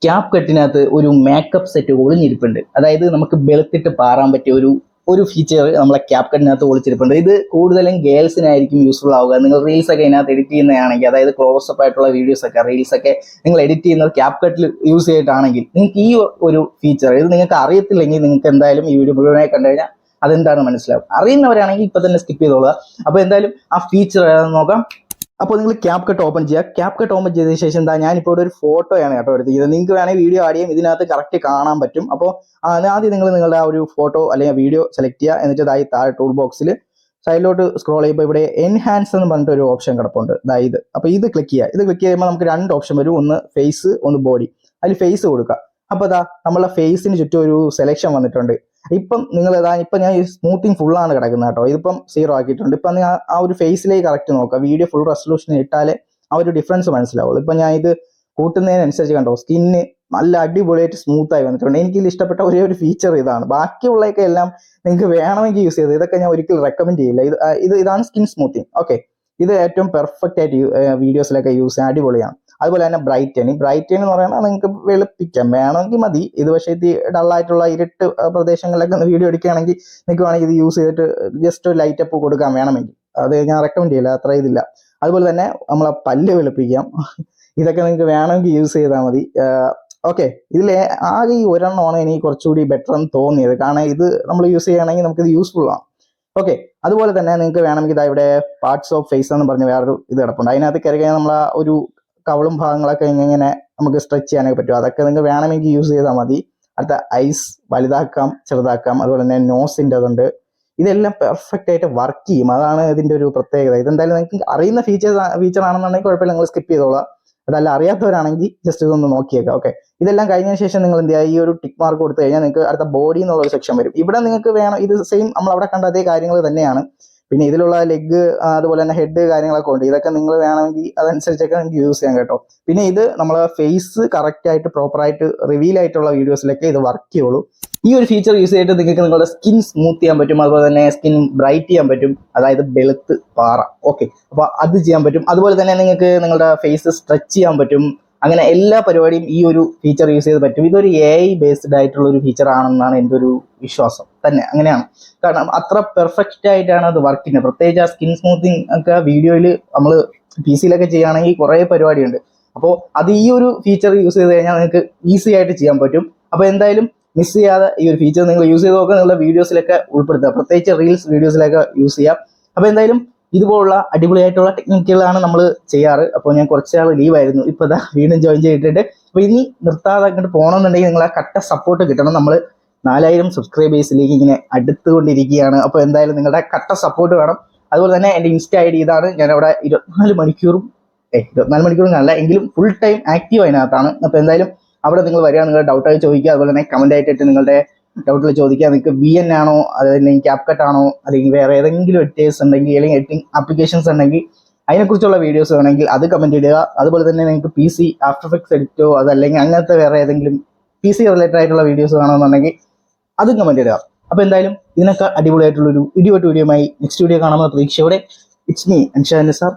CapCut-നകത്ത് ഒരു makeup set ഒളിഞ്ഞിരിപ്പുണ്ട്. അതായത് നമുക്ക് വെളുത്തിട്ട് പാറാൻ പറ്റിയ ഒരു ഫീച്ചർ നമ്മളെ CapCut-നകത്ത് ഒളിച്ചിരിപ്പുണ്ട്. ഇത് കൂടുതലും ഗേൾസിനായിരിക്കും യൂസ്ഫുൾ ആവുക. നിങ്ങൾ റീൽസ് ഒക്കെ ഇതിനകത്ത് എഡിറ്റ് ചെയ്യുന്നതാണെങ്കിൽ, അതായത് ക്ലോസപ്പ് ആയിട്ടുള്ള വീഡിയോസ് ഒക്കെ റീൽസ് ഒക്കെ നിങ്ങൾ എഡിറ്റ് ചെയ്യുന്നത് CapCut-ൽ യൂസ് ചെയ്തിട്ടാണെങ്കിൽ നിങ്ങൾക്ക് ഈ ഒരു ഫീച്ചർ ഇത് നിങ്ങൾക്ക് അറിയത്തില്ലെങ്കിൽ നിങ്ങൾക്ക് എന്തായാലും ഈ വീഡിയോ മുഴുവനായി കണ്ടു കഴിഞ്ഞാൽ അതെന്താണ് മനസ്സിലാവും. അറിയുന്നവരാണെങ്കിൽ ഇപ്പൊ തന്നെ സ്കിപ്പ് ചെയ്തോളുക. അപ്പോൾ എന്തായാലും ആ ഫീച്ചർ ഏതാണെന്ന് നോക്കാം. അപ്പോൾ നിങ്ങൾ CapCut ഓപ്പൺ ചെയ്യുക. CapCut ഓപ്പൺ ചെയ്തതിന് ശേഷം ഞാനിപ്പോൾ ഒരു ഫോട്ടോയാണ് കേട്ടോ എടുത്തിരിക്കുന്നത്. നിങ്ങൾക്ക് വേണമെങ്കിൽ വീഡിയോ ആഡ് ചെയ്യാം, ഇതിനകത്ത് കറക്റ്റ് കാണാൻ പറ്റും. അപ്പോൾ ആദ്യം നിങ്ങൾ നിങ്ങളുടെ ആ ഒരു ഫോട്ടോ അല്ലെങ്കിൽ വീഡിയോ സെലക്ട് ചെയ്യുക. എന്നിട്ട് താഴെ ടൂൾ ബോക്സിൽ സൈഡിലോട്ട് സ്ക്രോൾ ചെയ്യുമ്പോൾ ഇവിടെ എൻഹാൻസ് എന്ന് പറഞ്ഞിട്ട് ഒരു ഓപ്ഷൻ കിടപ്പുണ്ട്. ഇത് അപ്പോൾ ഇത് ക്ലിക്ക് ചെയ്യുക. ഇത് ക്ലിക്ക് ചെയ്യുമ്പോൾ നമുക്ക് രണ്ട് ഓപ്ഷൻ വരും, ഒന്ന് ഫേസ്, ഒന്ന് ബോഡി. അതിൽ ഫേസ് കൊടുക്കുക. അപ്പോൾ നമ്മളെ ഫേസിന് ചുറ്റും ഒരു സെലക്ഷൻ വന്നിട്ടുണ്ട്. ഇപ്പം നിങ്ങൾ ഇപ്പം ഞാൻ സ്മൂത്തിങ് ഫുള്ളാണ് കിടക്കുന്നത് കേട്ടോ. ഇതിപ്പം 0 ആക്കിയിട്ടുണ്ട്. ഇപ്പം നിങ്ങൾ ആ ഒരു ഫേസിലേക്ക് കറക്റ്റ് നോക്കുക. വീഡിയോ ഫുൾ റെസൊല്യൂഷൻ ഇട്ടാലേ ആ ഒരു ഡിഫറൻസ് മനസ്സിലാവുള്ളൂ. ഇപ്പം ഞാൻ ഇത് കൂട്ടുന്നതിനനുസരിച്ച് കണ്ടോ സ്കിന്ന് നല്ല അടിപൊളിയായിട്ട് സ്മൂത്തായി വന്നിട്ടുണ്ട്. എനിക്കിതിൽ ഇഷ്ടപ്പെട്ട ഒരേ ഒരു ഫീച്ചർ ഇതാണ്. ബാക്കിയുള്ളതൊക്കെ എല്ലാം നിങ്ങൾക്ക് വേണമെങ്കിൽ യൂസ് ചെയ്ത്, ഇതൊക്കെ ഞാൻ ഒരിക്കലും റെക്കമെൻഡ് ചെയ്യില്ല. ഇതാണ് സ്കിൻ സ്മൂത്തിങ്. ഓക്കെ, ഇത് ഏറ്റവും പെർഫെക്റ്റ് ആയിട്ട് വീഡിയോസിലൊക്കെ യൂസ് ചെയ്യാൻ അടിപൊളിയാണ്. അതുപോലെ തന്നെ ബ്രൈറ്റൻ എന്ന് പറയുന്നത് നിങ്ങൾക്ക് വെളുപ്പിക്കാം, വേണമെങ്കിൽ മതി ഇത്. പക്ഷേ ഇത് ഡള്ളായിട്ടുള്ള ഇരുട്ട് പ്രദേശങ്ങളിലൊക്കെ വീഡിയോ എടുക്കുകയാണെങ്കിൽ നിങ്ങൾക്ക് വേണമെങ്കിൽ ഇത് യൂസ് ചെയ്തിട്ട് ജസ്റ്റ് ഒരു ലൈറ്റ് അപ്പ് കൊടുക്കാൻ വേണമെങ്കിൽ, അത് ഞാൻ റെക്കമെൻഡ് ചെയ്യില്ല, അത്ര ഇതില്ല. അതുപോലെ തന്നെ നമ്മളെ പല്ല് വെളുപ്പിക്കാം, ഇതൊക്കെ നിങ്ങൾക്ക് വേണമെങ്കിൽ യൂസ് ചെയ്താൽ മതി. ഓക്കെ, ഇതിൽ ആകെ ഈ ഒരെണ്ണമാണ് എനിക്ക് കുറച്ചുകൂടി ബെറ്റർ എന്ന് തോന്നിയത്. കാരണം ഇത് നമ്മൾ യൂസ് ചെയ്യുകയാണെങ്കിൽ നമുക്കിത് യൂസ്ഫുൾ ആണ്. ഓക്കെ, അതുപോലെ തന്നെ നിങ്ങൾക്ക് വേണമെങ്കിൽ ഇവിടെ പാർട്സ് ഓഫ് ഫേസ് എന്ന് പറഞ്ഞ് വേറൊരു ഇത് കിടപ്പുണ്ട്. അതിനകത്ത് കയറി കഴിഞ്ഞാൽ നമ്മൾ ഒരു കവളും ഭാഗങ്ങളൊക്കെ ഇങ്ങനെ നമുക്ക് സ്ട്രെച്ച് ചെയ്യാനൊക്കെ പറ്റും. അതൊക്കെ നിങ്ങൾക്ക് വേണമെങ്കിൽ യൂസ് ചെയ്താൽ മതി. അടുത്ത ഐസ് വലുതാക്കാം, ചെറുതാക്കാം. അതുപോലെ തന്നെ നോസിൻ്റെ അതുണ്ട്. ഇതെല്ലാം പെർഫെക്റ്റ് ആയിട്ട് വർക്ക് ചെയ്യും. അതാണ് ഇതിൻ്റെ ഒരു പ്രത്യേകത. ഇതെന്തായാലും നിങ്ങൾക്ക് അറിയുന്ന ഫീച്ചർ ആണെന്നുണ്ടെങ്കിൽ കുഴപ്പമില്ല, നിങ്ങൾ സ്കിപ്പ് ചെയ്തോളാം. അതല്ല അറിയാത്തവരാണെങ്കിൽ ജസ്റ്റ് ഇതൊന്ന് നോക്കിയേക്കാം. ഓക്കെ, ഇതെല്ലാം കഴിഞ്ഞതിന് ശേഷം നിങ്ങൾ എന്ത് ചെയ്യുക, ഈ ഒരു ടിക്ക് മാർക്ക് കൊടുത്തു കഴിഞ്ഞാൽ നിങ്ങൾക്ക് അടുത്ത ബോഡി എന്നുള്ളൊരു സെക്ഷൻ വരും. ഇവിടെ നിങ്ങൾക്ക് വേണം, ഇത് സെയിം നമ്മൾ അവിടെ കണ്ട അതേ കാര്യങ്ങൾ തന്നെയാണ്. പിന്നെ ഇതിലുള്ള ലെഗ്, അതുപോലെ തന്നെ ഹെഡ് കാര്യങ്ങളൊക്കെ ഉണ്ട്. ഇതൊക്കെ നിങ്ങൾ വേണമെങ്കിൽ അതനുസരിച്ചൊക്കെ നിങ്ങൾക്ക് യൂസ് ചെയ്യാം കേട്ടോ. പിന്നെ ഇത് നമ്മളെ ഫേസ് കറക്റ്റ് ആയിട്ട് പ്രോപ്പറായിട്ട് റിവീൽ ആയിട്ടുള്ള വീഡിയോസിലൊക്കെ ഇത് വർക്ക് ചെയ്യുള്ളൂ. ഈ ഒരു ഫീച്ചർ യൂസ് ചെയ്തിട്ട് നിങ്ങൾക്ക് നിങ്ങളുടെ സ്കിൻ സ്മൂത്ത് ചെയ്യാൻ പറ്റും. അതുപോലെ തന്നെ സ്കിൻ ബ്രൈറ്റ് ചെയ്യാൻ പറ്റും, അതായത് വെളുത്ത് പാറ. ഓക്കെ, അപ്പോൾ അത് ചെയ്യാൻ പറ്റും. അതുപോലെ തന്നെ നിങ്ങൾക്ക് നിങ്ങളുടെ ഫേസ് സ്ട്രെച്ച് ചെയ്യാൻ പറ്റും. അങ്ങനെ എല്ലാ പരിപാടിയും ഈ ഒരു ഫീച്ചർ യൂസ് ചെയ്ത് പറ്റും. ഇതൊരു AI ബേസ്ഡ് ആയിട്ടുള്ള ഒരു ഫീച്ചർ ആണെന്നാണ് എൻ്റെ ഒരു വിശ്വാസം തന്നെ. അങ്ങനെയാണ്, കാരണം അത്ര പെർഫെക്റ്റ് ആയിട്ടാണ് അത് വർക്ക് ചെയ്യുന്നത്. പ്രത്യേകിച്ച് ആ സ്കിൻ സ്മൂത്തിങ് ഒക്കെ വീഡിയോയിൽ നമ്മൾ PC-യിലൊക്കെ ചെയ്യുകയാണെങ്കിൽ കുറേ പരിപാടിയുണ്ട്. അപ്പോൾ അത് ഈ ഒരു ഫീച്ചർ യൂസ് ചെയ്ത് കഴിഞ്ഞാൽ നിങ്ങൾക്ക് ഈസി ആയിട്ട് ചെയ്യാൻ പറ്റും. അപ്പോൾ എന്തായാലും മിസ് ചെയ്യാതെ ഈ ഒരു ഫീച്ചർ നിങ്ങൾ യൂസ് ചെയ്ത് നോക്കുക. നിങ്ങളുടെ വീഡിയോസിലൊക്കെ ഉൾപ്പെടുത്തുക, പ്രത്യേകിച്ച് റീൽസ് വീഡിയോസിലൊക്കെ യൂസ് ചെയ്യാം. അപ്പോൾ എന്തായാലും ഇതുപോലുള്ള അടിപൊളിയായിട്ടുള്ള ടെക്നിക്കുകളാണ് നമ്മൾ ചെയ്യാറ്. അപ്പോൾ ഞാൻ കുറച്ചാൾ ലീവായിരുന്നു, ഇപ്പോൾ വീണ്ടും ജോയിൻ ചെയ്തിട്ടുണ്ട്. അപ്പോൾ ഇനി നിർത്താതെ അങ്ങോട്ട് പോകണമെന്നുണ്ടെങ്കിൽ നിങ്ങൾ ആ കട്ട സപ്പോർട്ട് കിട്ടണം. നമ്മൾ 4000 സബ്സ്ക്രൈബേഴ്സിലേക്ക് ഇങ്ങനെ അടുത്തുകൊണ്ടിരിക്കുകയാണ്. അപ്പോൾ എന്തായാലും നിങ്ങളുടെ കട്ട സപ്പോർട്ട് വേണം. അതുപോലെ തന്നെ എൻ്റെ ഇൻസ്റ്റ ID ഇതാണ്. ഞാനവിടെ 24 മണിക്കൂറും അല്ല എങ്കിലും ഫുൾ ടൈം ആക്റ്റീവ് അതിനകത്താണ്. അപ്പോൾ എന്തായാലും അവിടെ നിങ്ങൾ വരിക, നിങ്ങളുടെ ഡൗട്ടായി ചോദിക്കുക. അതുപോലെ തന്നെ കമൻ്റ് ആയിട്ടിട്ട് നിങ്ങളുടെ ഡൗട്ടുകൾ ചോദിക്കുക. നിങ്ങൾക്ക് VN ആണോ, അതല്ലെങ്കിൽ CapCut ആണോ, അല്ലെങ്കിൽ വേറെ ഏതെങ്കിലും എഡിറ്റേഴ്സ് ഉണ്ടെങ്കിൽ, അല്ലെങ്കിൽ എഡിറ്റിംഗ് ആപ്ലിക്കേഷൻസ് ഉണ്ടെങ്കിൽ അതിനെക്കുറിച്ചുള്ള വീഡിയോസ് വേണമെങ്കിൽ അത് കമൻറ്റ് ഇടുക. അതുപോലെ തന്നെ നിങ്ങൾക്ക് PC ആഫ്റ്റർ എഫക്ട്സ് എഡിറ്റോ അതല്ലെങ്കിൽ അങ്ങനത്തെ വേറെ ഏതെങ്കിലും PC റിലേറ്റഡ് ആയിട്ടുള്ള വീഡിയോസ് വേണമെന്നുണ്ടെങ്കിൽ അതും കമൻറ്റ് ഇടുക. അപ്പോൾ എന്തായാലും ഇതിനൊക്കെ അടിപൊളിയായിട്ടുള്ളൊരു വീഡിയോയുമായി നെക്സ്റ്റ് വീഡിയോ കാണാമെന്ന പ്രതീക്ഷയോടെ ഇറ്റ്സ് മീ അൻഷാ നിസാർ.